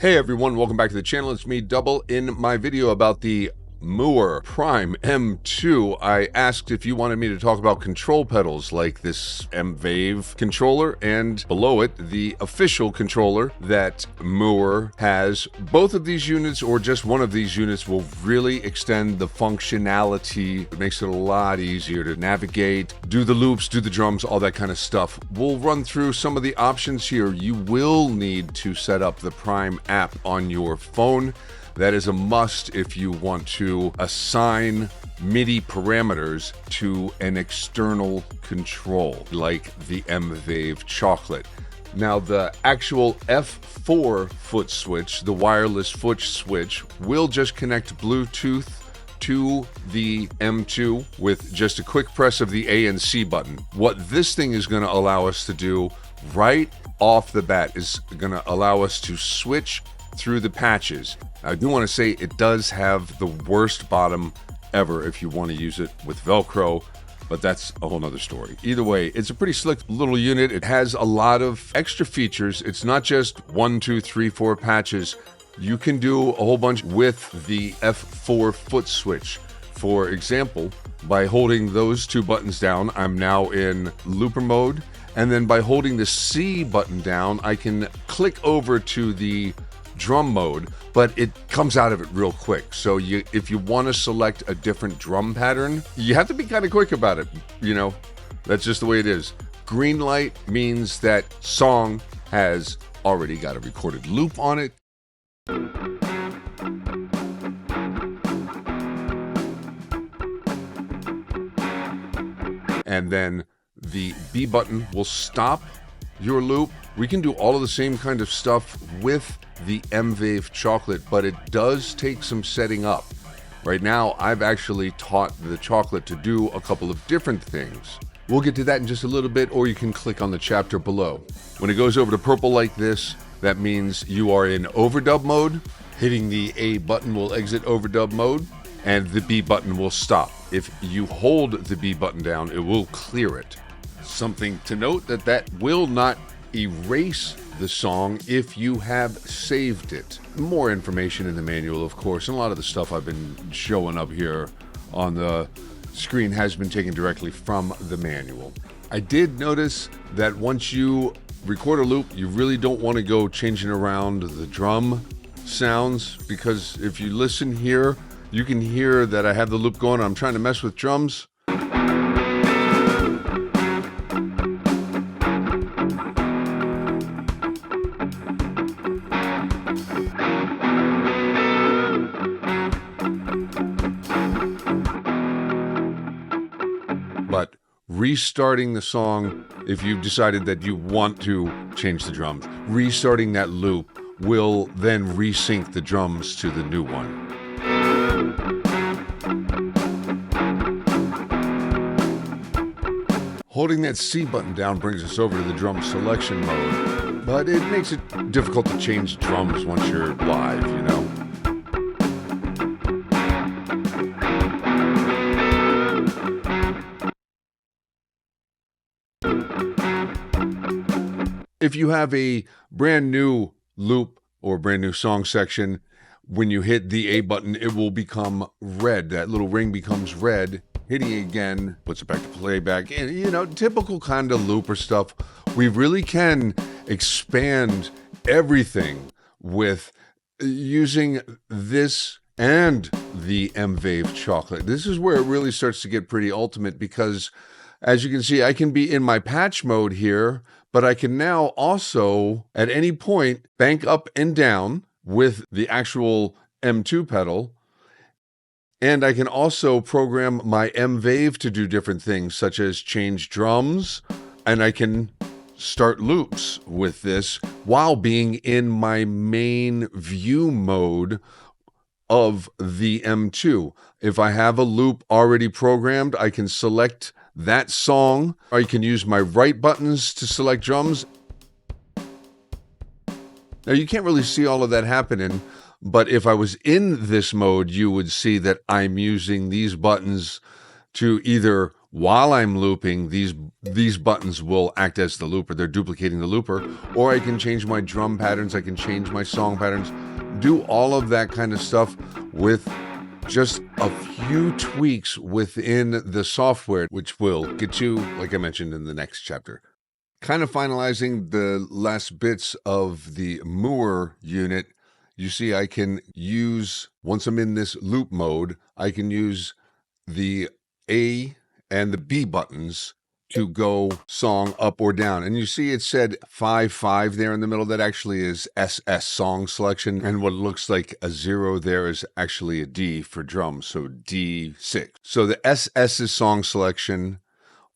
Hey everyone, welcome back to the channel. It's me, Double. In my video about the Mooer Prime M2, I asked if you wanted me to talk about control pedals like this M-Vave controller and below it, the official controller that Mooer has. Both of these units or just one of these units will really extend the functionality. It makes it a lot easier to navigate, do the loops, do the drums, all that kind of stuff. We'll run through some of the options here. You will need to set up the Prime app on your phone. That is a must if you want to assign MIDI parameters to an external control, like the M-Vave Chocolate. Now, the actual F4 foot switch, the wireless foot switch, will just connect Bluetooth to the M2 with just a quick press of the A and C button. What this thing is going to allow us to do right off the bat is going to allow us to switch through the patches. I do want to say it does have the worst bottom ever if you want to use it with Velcro, but that's a whole nother story. Either way, it's a pretty slick little unit. It has a lot of extra features. It's not just 1, 2, 3, 4 patches. You can do a whole bunch with the F4 foot switch. For example, by holding those two buttons down, I'm now in looper mode. And then by holding the C button down, I can click over to the drum mode, but it comes out of it real quick. So if you want to select a different drum pattern, you have to be kind of quick about it. You know, that's just the way it is. Green light means that song has already got a recorded loop on it. And then the B button will stop your loop. We can do all of the same kind of stuff with the M-Vave Chocolate, but it does take some setting up. Right now, I've actually taught the Chocolate to do a couple of different things. We'll get to that in just a little bit, or you can click on the chapter below. When it goes over to purple like this, that means you are in overdub mode. Hitting the A button will exit overdub mode, and the B button will stop. If you hold the B button down, it will clear it. Something to note that will not erase the song if you have saved it. More information in the manual, of course, and a lot of the stuff I've been showing up here on the screen has been taken directly from the manual. I did notice that once you record a loop, you really don't want to go changing around the drum sounds, because if you listen here, you can hear that I have the loop going. I'm trying to mess with drums. But restarting the song, if you've decided that you want to change the drums, restarting that loop will then resync the drums to the new one. Holding that C button down brings us over to the drum selection mode, but it makes it difficult to change drums once you're live, you know? If you have a brand new loop or brand new song section, when you hit the A button, it will become red. That little ring becomes red. Hitting it again puts it back to playback. And, you know, typical kind of looper stuff. We really can expand everything with using this and the M-Vave Chocolate. This is where it really starts to get pretty ultimate, because as you can see, I can be in my patch mode here, but I can now also, at any point, bank up and down with the actual M2 pedal. And I can also program my M-Vave to do different things, such as change drums, and I can start loops with this while being in my main view mode of the M2. If I have a loop already programmed, I can select that song. I can use my right buttons to select drums. Now, you can't really see all of that happening, but if I was in this mode, you would see that I'm using these buttons to either while I'm looping, these buttons will act as the looper. They're duplicating the looper. Or I can change my drum patterns, I can change my song patterns, do all of that kind of stuff with just a few tweaks within the software, which will get you, like I mentioned, in the next chapter. Kind of finalizing the last bits of the Mooer unit, you see I can use, once I'm in this loop mode, I can use the A and the B buttons to go song up or down. And you see it said 5-5 there in the middle. That actually is SS song selection. And what looks like a 0 there is actually a D for drums, so D6. So the SS is song selection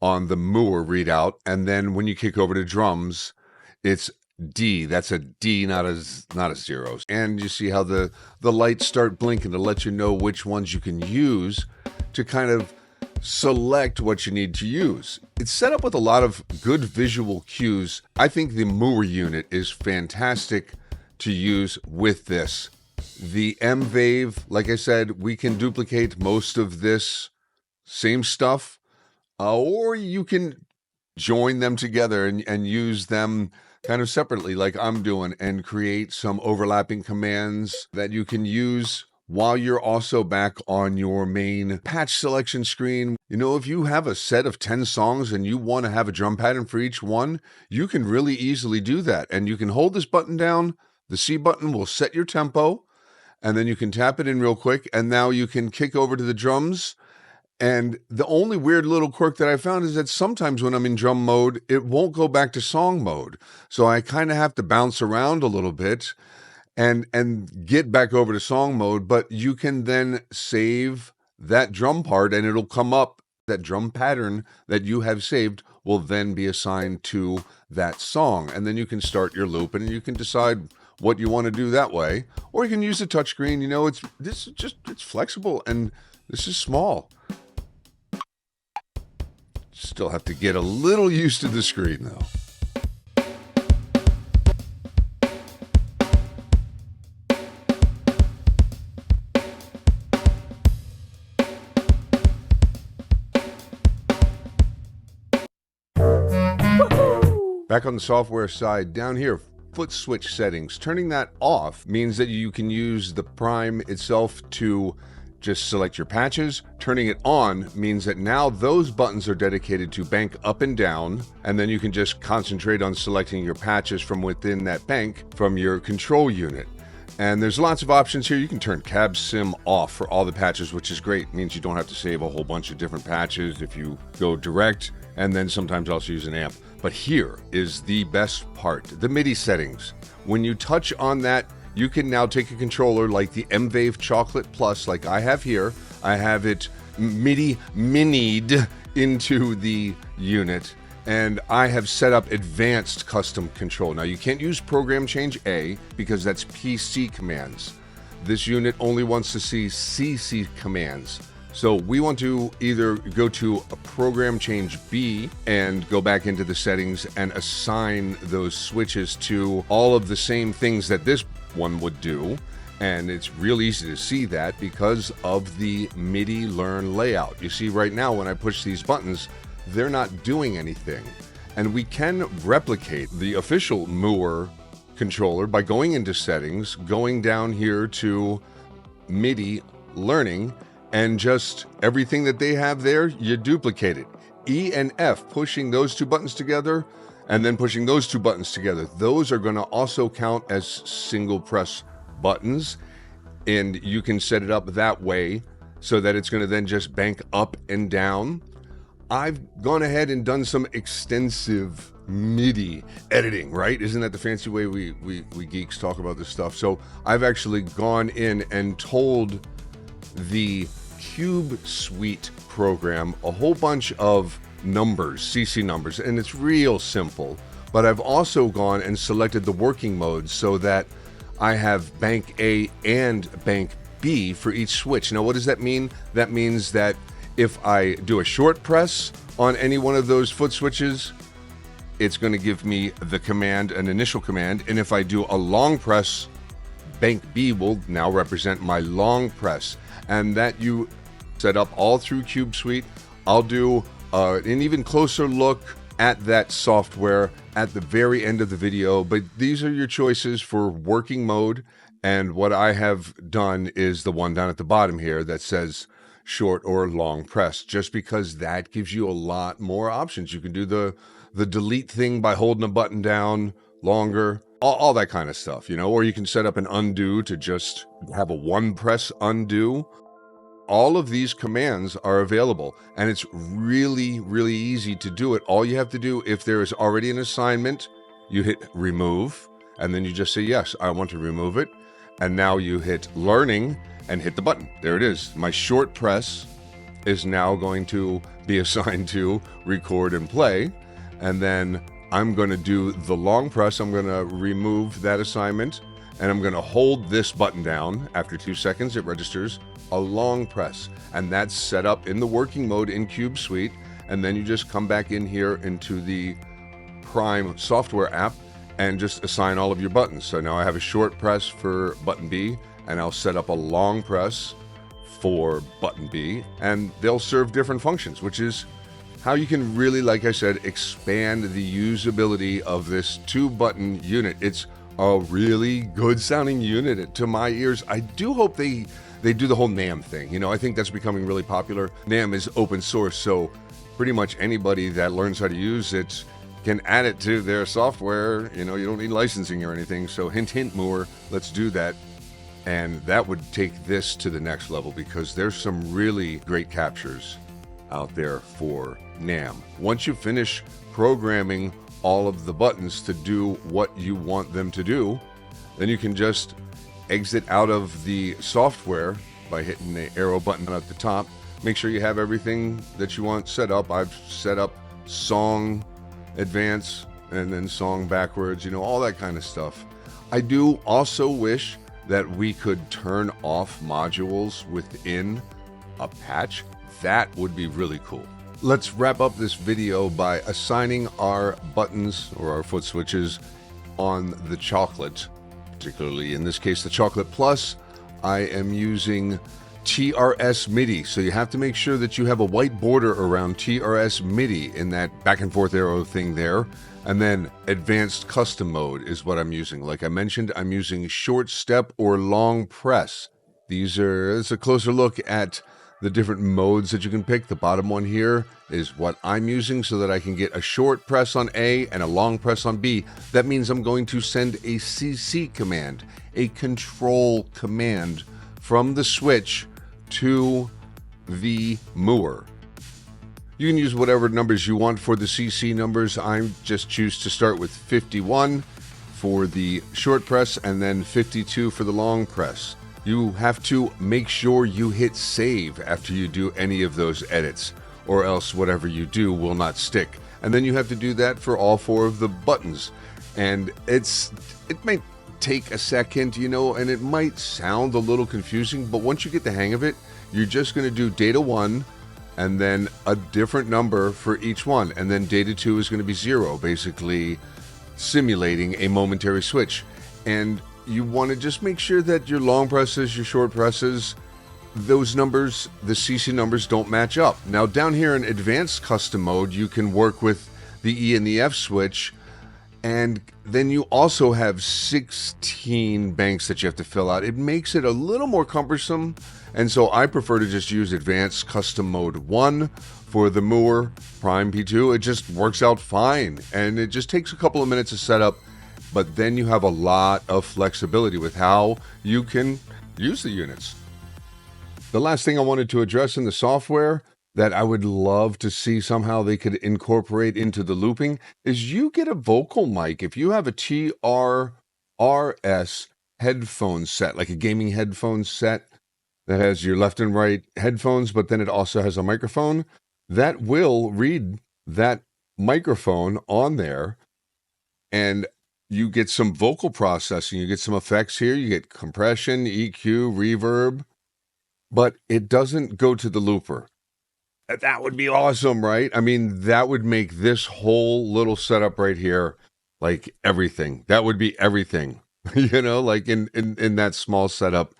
on the Mooer readout. And then when you kick over to drums, it's D. That's a D, not a 0. And you see how the lights start blinking to let you know which ones you can use to kind of select what you need to use. It's set up with a lot of good visual cues. I think the Mooer unit is fantastic to use with this. The M-Vave, like I said, we can duplicate most of this same stuff, or you can join them together and use them kind of separately like I'm doing and create some overlapping commands that you can use while you're also back on your main patch selection screen. You know, if you have a set of 10 songs and you want to have a drum pattern for each one, you can really easily do that. And you can hold this button down, the C button will set your tempo, and then you can tap it in real quick, and now you can kick over to the drums. And the only weird little quirk that I found is that sometimes when I'm in drum mode, it won't go back to song mode. So I kind of have to bounce around a little bit and get back over to song mode, but you can then save that drum part and it'll come up. That drum pattern that you have saved will then be assigned to that song. And then you can start your loop and you can decide what you want to do that way. Or you can use the touchscreen. You know, it's flexible and this is small. Still have to get a little used to the screen though. Back on the software side, down here, Footswitch settings. Turning that off means that you can use the Prime itself to just select your patches. Turning it on means that now those buttons are dedicated to bank up and down, and then you can just concentrate on selecting your patches from within that bank from your control unit. And there's lots of options here. You can turn Cab Sim off for all the patches, which is great. It means you don't have to save a whole bunch of different patches if you go direct, and then sometimes also use an amp. But here is the best part, the MIDI settings. When you touch on that, you can now take a controller like the M-Vave Chocolate Plus, like I have here. I have it MIDI minied into the unit, and I have set up advanced custom control. Now you can't use program change A because that's PC commands. This unit only wants to see CC commands. So we want to either go to a program change B and go back into the settings and assign those switches to all of the same things that this one would do. And it's real easy to see that because of the MIDI learn layout. You see right now when I push these buttons, they're not doing anything. And we can replicate the official Mooer controller by going into settings, going down here to MIDI learning, and just everything that they have there, you duplicate it. E and F, pushing those two buttons together, and then pushing those two buttons together. Those are going to also count as single press buttons, and you can set it up that way so that it's going to then just bank up and down. I've gone ahead and done some extensive MIDI editing, right? Isn't that the fancy way we geeks talk about this stuff? So I've actually gone in and told the Cubesuite program a whole bunch of numbers, CC numbers, and it's real simple. But I've also gone and selected the working modes so that I have bank A and bank B for each switch. Now, what does that mean? That means that if I do a short press on any one of those foot switches, it's going to give me the command, an initial command. And if I do a long press, bank B will now represent my long press. And that you set up all through Cubesuite. I'll do an even closer look at that software at the very end of the video. But these are your choices for working mode. And what I have done is the one down at the bottom here that says short or long press, just because that gives you a lot more options. You can do the delete thing by holding a button down longer, all that kind of stuff, you know, or you can set up an undo to just have a one press undo. All of these commands are available, and it's really, really easy to do it. All you have to do, if there is already an assignment, you hit remove, and then you just say, yes, I want to remove it. And now you hit learning and hit the button. There it is. My short press is now going to be assigned to record and play. And then I'm going to do the long press. I'm going to remove that assignment, and I'm going to hold this button down. After 2 seconds, it registers a long press, and that's set up in the working mode in Cubesuite. And then you just come back in here into the Prime software app and just assign all of your buttons. So now I have a short press for button B, and I'll set up a long press for button B, and they'll serve different functions, which is how you can really, like I said, expand the usability of this 2-button unit. It's a really good sounding unit to my ears. I do hope they do the whole NAM thing. You know, I think that's becoming really popular. NAM is open source, so pretty much anybody that learns how to use it can add it to their software. You know, you don't need licensing or anything. So hint, hint, Mooer, let's do that. And that would take this to the next level, because there's some really great captures out there for NAM. Once you finish programming all of the buttons to do what you want them to do, then you can just exit out of the software by hitting the arrow button at the top. Make sure you have everything that you want set up. I've set up song advance and then song backwards, you know, all that kind of stuff. I do also wish that we could turn off modules within a patch. That would be really cool. Let's wrap up this video by assigning our buttons or our foot switches on the chocolate, particularly in this case the chocolate plus. I am using TRS MIDI, so you have to make sure that you have a white border around TRS MIDI in that back and forth arrow thing there. And then advanced custom mode is what I'm using. Like I mentioned, I'm using short step or long press. It's a closer look at the different modes that you can pick. The bottom one here is what I'm using so that I can get a short press on A and a long press on B. That means I'm going to send a CC command, a control command from the switch to the Mooer. You can use whatever numbers you want for the CC numbers. I just choose to start with 51 for the short press and then 52 for the long press. You have to make sure you hit save after you do any of those edits, or else whatever you do will not stick. And then you have to do that for all 4 of the buttons. And it might take a second, you know, and it might sound a little confusing, but once you get the hang of it, you're just going to do data 1 and then a different number for each one. And then data 2 is going to be 0, basically simulating a momentary switch. And you want to just make sure that your long presses, your short presses, those numbers, the CC numbers don't match up. Now down here in advanced custom mode, you can work with the E and the F switch, and then you also have 16 banks that you have to fill out. It makes it a little more cumbersome, and so I prefer to just use advanced custom mode 1 for the Mooer Prime P2. It just works out fine, and it just takes a couple of minutes to set up. But then you have a lot of flexibility with how you can use the units. The last thing I wanted to address in the software that I would love to see somehow they could incorporate into the looping is you get a vocal mic. If you have a TRRS headphone set, like a gaming headphone set that has your left and right headphones, but then it also has a microphone, that will read that microphone on there, and you get some vocal processing, you get some effects here, you get compression, EQ, reverb, but it doesn't go to the looper. That would be awesome, right? I mean, that would make this whole little setup right here like everything. That would be everything, you know, like in that small setup.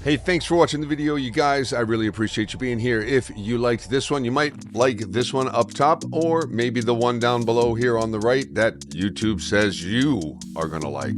Hey, thanks for watching the video, you guys. I really appreciate you being here. If you liked this one, you might like this one up top, or maybe the one down below here on the right that YouTube says you are gonna like.